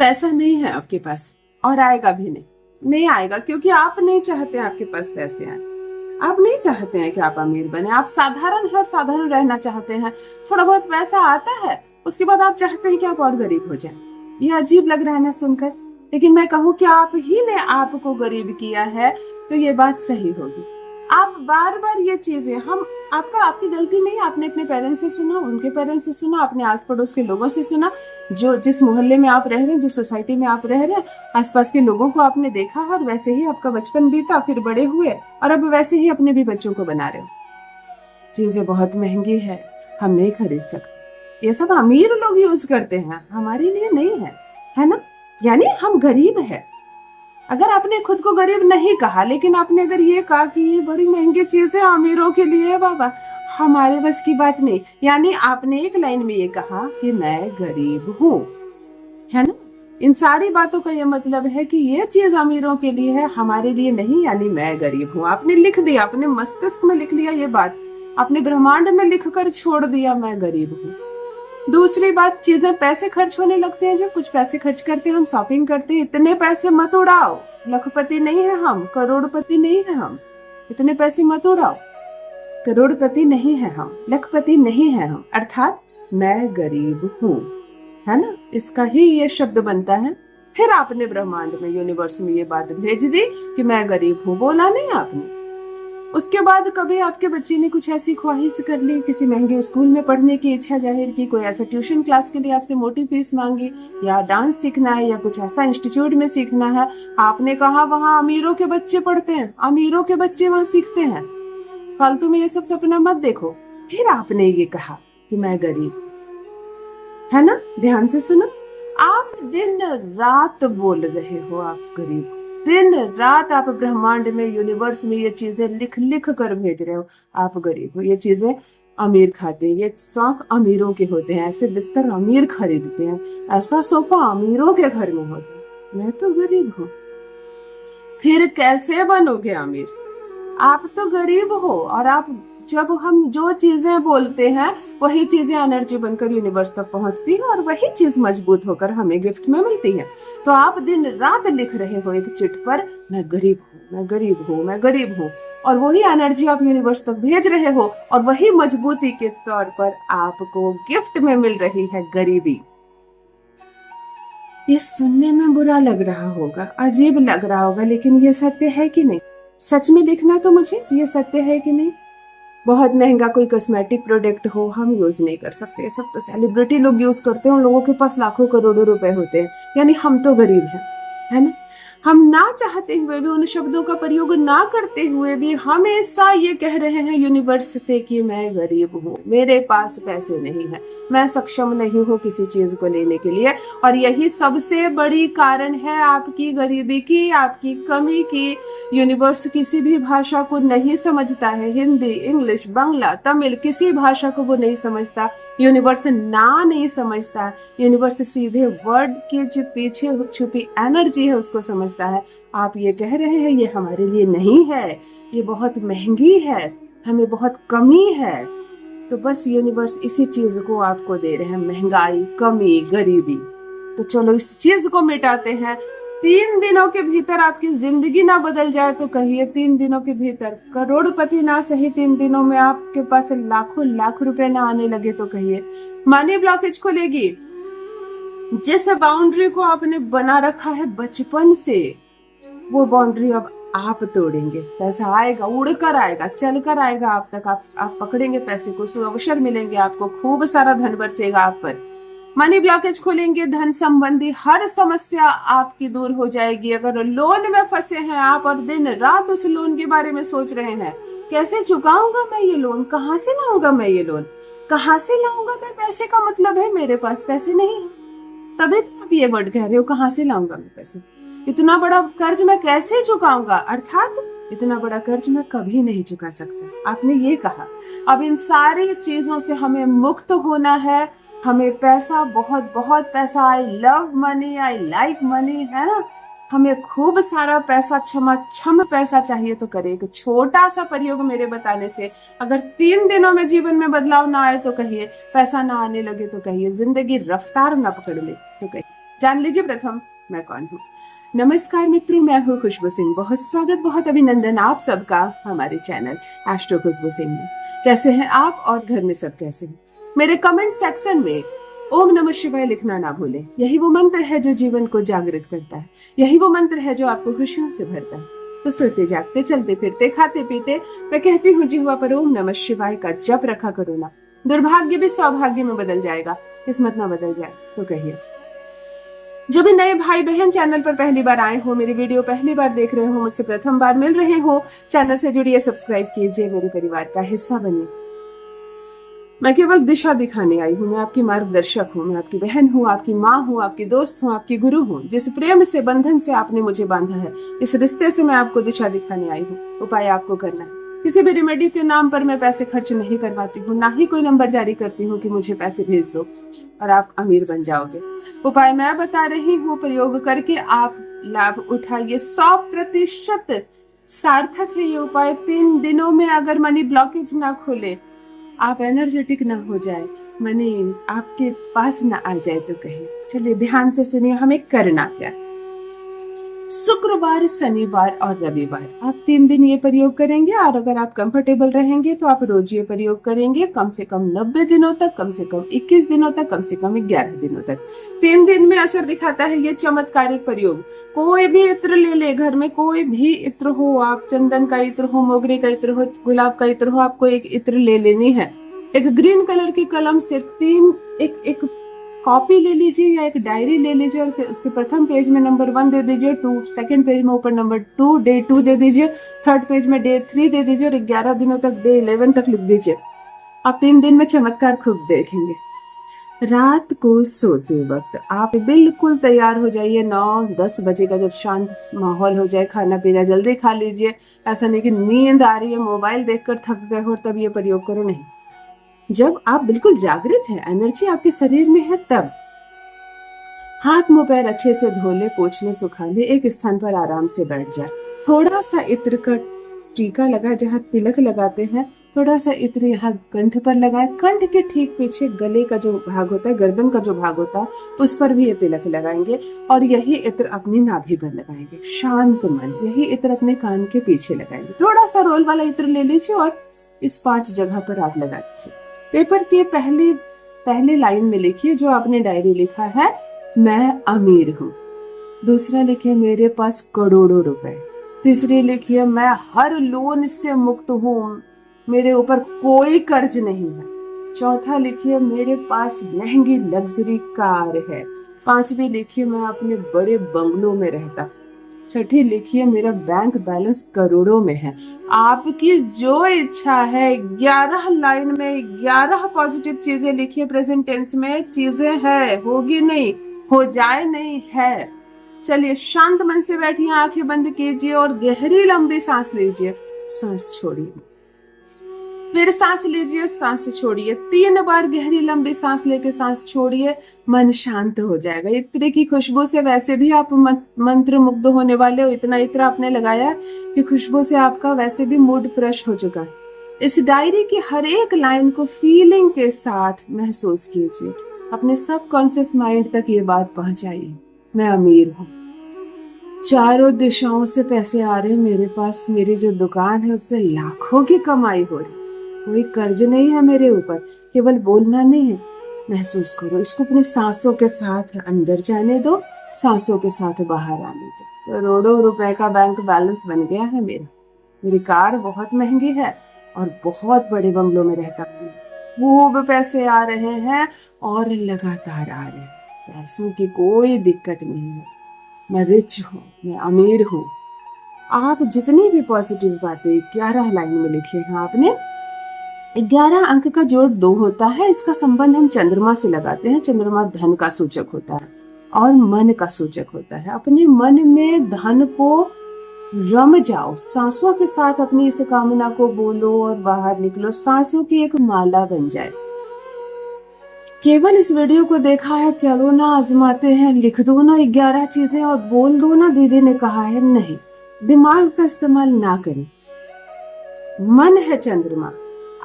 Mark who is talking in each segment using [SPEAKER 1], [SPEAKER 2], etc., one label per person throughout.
[SPEAKER 1] पैसा नहीं है आपके पास और आएगा भी नहीं, नहीं आएगा, क्योंकि आप नहीं चाहते आपके पास पैसे आए। आप नहीं चाहते हैं कि आप अमीर बने, आप साधारण है और साधारण रहना चाहते हैं। थोड़ा बहुत पैसा आता है, उसके बाद आप चाहते हैं कि आप और गरीब हो जाएं। ये अजीब लग रहा है ना सुनकर, लेकिन मैं कहूँ कि आप ही ने आपको गरीब किया है तो ये बात सही होगी। आप बार बार ये चीजें हम आपकी गलती नहीं, आपने अपने पेरेंट्स से सुना, उनके पेरेंट्स से सुना, अपने आस पड़ोस के लोगों से सुना, जो जिस मोहल्ले में आप रह रहे हैं, जिस सोसाइटी में आप रह रहे हैं, आसपास के लोगों को आपने देखा और वैसे ही आपका बचपन बीता, फिर बड़े हुए और अब वैसे ही अपने भी बच्चों को बना रहे हो। चीजें बहुत महंगी है, हम नहीं खरीद सकते, ये सब अमीर लोग यूज करते हैं, हमारे लिए नहीं है, है ना। यानी हम गरीब है। अगर आपने खुद को गरीब नहीं कहा, लेकिन आपने अगर ये कहा कि ये बड़ी महंगी चीज है, अमीरों के लिए है बाबा, हमारे बस की बात नहीं, यानी आपने एक लाइन में ये कहा कि मैं गरीब हूँ, है ना। इन सारी बातों का ये मतलब है कि ये चीज अमीरों के लिए है, हमारे लिए नहीं, यानी मैं गरीब हूँ। आपने लिख दिया, अपने मस्तिष्क में लिख लिया ये बात, अपने ब्रह्मांड में लिख कर छोड़ दिया मैं गरीब हूँ। दूसरी बात, चीजें पैसे खर्च होने लगते हैं, जब कुछ पैसे खर्च करते हैं, हम शॉपिंग करते हैं, इतने पैसे मत उड़ाओ, लखपति नहीं है हम, करोड़पति नहीं है हम, इतने पैसे मत उड़ाओ, करोड़पति नहीं है हम, लखपति नहीं है हम, अर्थात मैं गरीब हूँ, है ना। इसका ही ये शब्द बनता है। फिर आपने ब्रह्मांड में, यूनिवर्स में ये बात भेज दी कि मैं गरीब हूँ, बोला नहीं आपने। उसके बाद कभी आपके बच्चे ने कुछ ऐसी ख्वाहिश कर ली, किसी महंगे स्कूल में पढ़ने की इच्छा जाहिर की, कोई ऐसा ट्यूशन क्लास के लिए आपसे मोटी फीस मांगी, या डांस सीखना है, या कुछ ऐसा इंस्टीट्यूट में सीखना है, आपने कहा वहां अमीरों के बच्चे पढ़ते हैं, अमीरों के बच्चे वहां सीखते हैं, फालतू में ये सब सपना मत देखो। फिर आपने ये कहा कि मैं गरीब, है ना। ध्यान से सुनो, आप दिन रात बोल रहे हो आप गरीब हो, दिन रात आप ब्रह्मांड में, यूनिवर्स में ये चीजें लिख लिख कर भेज रहे हो, आप गरीब हो। ये चीजें अमीर खाते हैं, ये शौक अमीरों के होते हैं, ऐसे बिस्तर अमीर खरीदते हैं, ऐसा सोफा अमीरों के घर में होता है, मैं तो गरीब हूँ। फिर कैसे बनोगे अमीर, आप तो गरीब हो। और आप, जब हम जो चीजें बोलते हैं वही चीजें एनर्जी बनकर यूनिवर्स तक पहुंचती है और वही चीज मजबूत होकर हमें गिफ्ट में मिलती है। तो आप दिन रात लिख रहे हो एक चिट पर, मैं गरीब हूँ, मैं गरीब हूँ, मैं गरीब हूँ, और वही एनर्जी आप यूनिवर्स तक भेज रहे हो और वही मजबूती के तौर पर आपको गिफ्ट में मिल रही है गरीबी। ये सुनने में बुरा लग रहा होगा, अजीब लग रहा होगा, लेकिन ये सत्य है कि नहीं? सच में दिखना तो मुझे, ये सत्य है कि नहीं? बहुत महंगा कोई कॉस्मेटिक प्रोडक्ट हो, हम यूज नहीं कर सकते, ये सब तो सेलिब्रिटी लोग यूज करते हैं, उन लोगों के पास लाखों करोड़ों रुपए होते हैं, यानी हम तो गरीब हैं, है ना। हम ना चाहते हुए भी, उन शब्दों का प्रयोग ना करते हुए भी हमेशा ये कह रहे हैं यूनिवर्स से कि मैं गरीब हूँ, मेरे पास पैसे नहीं है, मैं सक्षम नहीं हूँ किसी चीज को लेने के लिए। और यही सबसे बड़ी कारण है आपकी गरीबी की, आपकी कमी की। यूनिवर्स किसी भी भाषा को नहीं समझता है, हिंदी, इंग्लिश, बांग्ला, तमिल, किसी भाषा को वो नहीं समझता। यूनिवर्स ना नहीं समझता, यूनिवर्स सीधे वर्ड के जो पीछे छुपी एनर्जी है उसको समझता है। आप ये कह रहे हैं ये हमारे लिए नहीं है, ये बहुत महंगी है, हमें बहुत कमी है, तो बस यूनिवर्स इसी चीज को आपको दे रहे हैं, महंगाई, कमी, गरीबी। तो चलो इस चीज को मिटाते हैं। 3 दिनों के भीतर आपकी जिंदगी ना बदल जाए तो कहिए, 3 दिनों के भीतर करोड़पति ना सही, 3 दिनों में आपके पास लाखों लाख रुपए ना आने लगे तो कहिए, मनी ब्लॉकेज खुलेगी। जिस बाउंड्री को आपने बना रखा है बचपन से, वो बाउंड्री अब आप तोड़ेंगे। पैसा आएगा, उड़कर आएगा, चलकर आएगा आप तक, आप पकड़ेंगे पैसे को, अवसर मिलेंगे आपको, खूब सारा धन बरसेगा आप पर। मनी ब्लॉकेज खोलेंगे, धन संबंधी हर समस्या आपकी दूर हो जाएगी। अगर लोन में फंसे हैं आप और दिन रात उस लोन के बारे में सोच रहे हैं, कैसे चुकाऊंगा मैं ये लोन, कहाँ से लाऊंगा मैं ये लोन, कहाँ से लाऊंगा मैं पैसे, का मतलब है मेरे पास पैसे नहीं है, तभी तो आप ये वर्ड कह रहे हो, कहाँ से लाऊंगा मैं पैसे, इतना बड़ा कर्ज मैं कैसे चुकाऊंगा, अर्थात इतना बड़ा कर्ज मैं कभी नहीं चुका सकता, आपने ये कहा। अब इन सारी चीजों से हमें मुक्त होना है, हमें पैसा, बहुत बहुत पैसा, I love money, I like money, है ना, हमें खूब सारा पैसा, छम पैसा चाहिए तो करें एक छोटा सा प्रयोग मेरे बताने से। अगर 3 दिनों में जीवन में बदलाव ना आए तो कहिए, पैसा ना आने लगे तो कहिए, जिंदगी रफ्तार ना पकड़ ले तो कहिए, जान लीजिए प्रथम मैं कौन हूँ। नमस्कार मित्रों, मैं हूँ खुशबू सिंह। बहुत स्वागत, बहुत अभिनंदन आप सबका हमारे चैनल एस्ट्रो खुशबू सिंह में। कैसे हैं आप और घर में सब कैसे हैं? मेरे कमेंट सेक्शन में ओम नमः शिवाय लिखना ना भूलें। यही वो मंत्र है जो जीवन को जागृत करता है, यही वो मंत्र है जो आपको खुशियों से भरता है। तो सोते जागते, चलते फिरते, खाते पीते मैं कहती हूँ जिह्वा पर ओम नमः शिवाय का जप रखा करो ना। दुर्भाग्य भी सौभाग्य में बदल जाएगा, किस्मत ना बदल जाए तो कहिए। जो भी नए भाई बहन चैनल पर पहली बार आए हो, मेरी वीडियो पहली बार देख रहे हो, मुझसे प्रथम बार मिल रहे हो, चैनल से जुड़िए, सब्सक्राइब कीजिए, मेरे परिवार का हिस्सा बनिए। मैं केवल दिशा दिखाने आई हूँ, मैं आपकी मार्गदर्शक हूँ, मैं आपकी बहन हूँ, आपकी माँ हूँ, आपकी दोस्त हूँ, आपकी गुरु हूँ। जिस प्रेम से, बंधन से आपने मुझे बांधा है, इस रिश्ते से मैं आपको दिशा दिखाने आई हूँ। उपाय आपको करना है। किसी भी रेमेडी के नाम पर मैं पैसे खर्च नहीं करवाती हूँ, ना ही कोई नंबर जारी करती हूँ कि मुझे पैसे भेज दो और आप अमीर बन जाओगे। उपाय मैं बता रही हूँ, प्रयोग करके आप लाभ उठाइए। 100% सार्थक है ये उपाय। 3 दिनों में अगर मनी ब्लॉकेज ना खोले, आप एनर्जेटिक ना हो जाए, मनी आपके पास ना आ जाए तो कहीं। चलिए ध्यान से सुनिए हमें करना क्या। शुक्रवार, शनिवार और रविवार आप 3 दिन ये प्रयोग करेंगे, और अगर आप कंफर्टेबल रहेंगे तो आप रोज ये प्रयोग करेंगे, कम से कम 90 दिनों तक, कम से कम 21 दिनों तक, कम से कम 11 दिनों तक। 3 दिन में असर दिखाता है ये चमत्कारिक प्रयोग। कोई भी इत्र ले ले, घर में कोई भी इत्र हो, आप चंदन का इत्र हो, मोगरे का इत्र हो, गुलाब का इत्र हो, आपको एक इत्र ले लेनी है। एक ग्रीन कलर की कलम से 3 एक कॉपी ले लीजिए या एक डायरी ले लीजिए, और उसके प्रथम पेज में नंबर 1 दे दीजिए, 2 सेकंड पेज में ऊपर नंबर 2 डे 2 दे दीजिए, थर्ड पेज में डे 3 दे दीजिए, और 11 दिनों तक डे 11 तक लिख दीजिए। आप 3 दिन में चमत्कार खूब देखेंगे। रात को सोते वक्त आप बिल्कुल तैयार हो जाइए। 9-10 बजे का जब शांत माहौल हो जाए, खाना पीना जल्दी खा लीजिए। ऐसा नहीं कि नींद आ रही है, मोबाइल देखकर थक गए हो तब ये प्रयोग करो, नहीं। जब आप बिल्कुल जागृत हैं, एनर्जी आपके शरीर में है, तब हाथ मुंह पैर अच्छे से धो ले, पोंछ ले, सुखा ले, एक स्थान पर आराम से बैठ जाए। थोड़ा सा इत्र का टीका लगा, जहाँ तिलक लगाते हैं, थोड़ा सा इत्र यहाँ कंठ पर लगाए। कंठ के ठीक पीछे गले का जो भाग होता है, गर्दन का जो भाग होता है, उस पर भी ये तिलक लगाएंगे, और यही इत्र अपनी नाभि पर लगाएंगे। शांत मन, यही इत्र अपने कान के पीछे लगाएंगे। थोड़ा सा रोल वाला इत्र ले लीजिए और इस 5 जगह पर आप लगा दीजिए। पेपर के पहले लाइन में लिखिए जो आपने डायरी लिखा है, मैं अमीर हूँ। दूसरा लिखिए, मेरे पास करोड़ों रुपए। तीसरी लिखिए, मैं हर लोन से मुक्त हूँ, मेरे ऊपर कोई कर्ज नहीं है। चौथा लिखिए, मेरे पास महंगी लग्जरी कार है। 5वीं लिखिए, मैं अपने बड़े बंगलों में रहता। 6ठी लिखिए, मेरा बैंक बैलेंस करोड़ों में है। आपकी जो इच्छा है, 11 लाइन में 11 पॉजिटिव चीजें लिखिए। प्रेजेंट टेंस में चीजें है, होगी नहीं, हो जाए नहीं, है। चलिए शांत मन से बैठिए, आंखें बंद कीजिए और गहरी लंबी सांस लीजिए, सांस छोड़िए, फिर सांस लीजिए, सांस छोड़िए। 3 बार गहरी लंबी सांस लेके सांस छोड़िए, मन शांत हो जाएगा। इत्र की खुशबू से वैसे भी आप मंत्र मुग्ध होने वाले हो। इतना इत्र आपने लगाया कि खुशबू से आपका वैसे भी मूड फ्रेश हो चुका है। इस डायरी की हर एक लाइन को फीलिंग के साथ महसूस कीजिए, अपने सबकॉन्शियस माइंड तक ये बात पहुंचाइए, मैं अमीर हूँ, चारों दिशाओं से पैसे आ रहे हैं मेरे पास, मेरी जो दुकान है उससे लाखों की कमाई हो रही, कोई कर्ज नहीं है मेरे ऊपर। केवल बोलना नहीं है, महसूस करो। इसको अपनी सांसों के साथ अंदर जाने दो, सांसों के साथ बाहर आने दो। करोड़ों रुपए का बैंक बैलेंस बन गया है मेरा। मेरी कार बहुत महंगी है और बहुत बड़े बंगलों में रहता हूँ। खूब पैसे आ रहे हैं और लगातार आ रहे हैं, पैसों की कोई दिक्कत नहीं है। मैं रिच हूँ, मैं अमीर हूँ। आप जितनी भी पॉजिटिव बातें 11 लाइन में लिखी हैं आपने, 11 अंक का जोड़ 2 होता है। इसका संबंध हम चंद्रमा से लगाते हैं। चंद्रमा धन का सूचक होता है और मन का सूचक होता है। अपने मन में धन को रम जाओ, सांसों के साथ अपनी इस कामना को बोलो और बाहर निकलो, सांसों की एक माला बन जाए। केवल इस वीडियो को देखा है, चलो ना आजमाते हैं, लिख दो ना 11 चीजें और बोल दो ना दीदी ने कहा है, नहीं, दिमाग का इस्तेमाल ना करें। मन है चंद्रमा,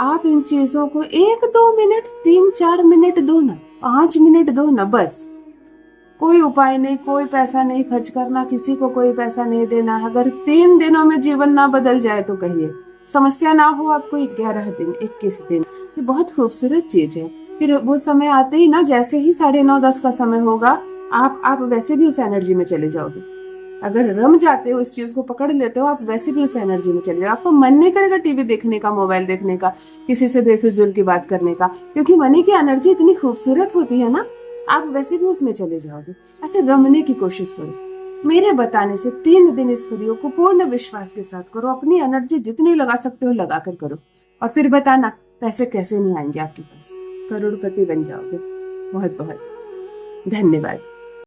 [SPEAKER 1] आप इन चीजों को 1-2 मिनट, 3-4 मिनट दो ना, 5 मिनट दो ना, बस कोई उपाय नहीं, कोई पैसा नहीं खर्च करना, किसी को कोई पैसा नहीं देना। अगर 3 दिनों में जीवन ना बदल जाए तो कहिए, समस्या ना हो आपको 11 दिन, 21 दिन, ये बहुत खूबसूरत चीज है। फिर वो समय आते ही ना, जैसे ही 9:30-10 का समय होगा, आप वैसे भी उस एनर्जी में चले जाओगे। अगर रम जाते हो, इस चीज को पकड़ लेते हो, आप वैसे भी उस एनर्जी में चले जाओ। आपको मन नहीं करेगा टीवी देखने का, मोबाइल देखने का, किसी से बेफिजूल की बात करने का, क्योंकि मनी की एनर्जी इतनी खूबसूरत होती है ना, आप वैसे भी उसमें चले जाओगे। ऐसे रमने की कोशिश करो। मेरे बताने से 3 दिन इस प्रयोग को पूर्ण विश्वास के साथ करो। अपनी एनर्जी जितनी लगा सकते हो लगा कर करो, और फिर बताना पैसे कैसे नहीं आएंगे आपके पास। करोड़पति बन जाओगे। बहुत बहुत धन्यवाद।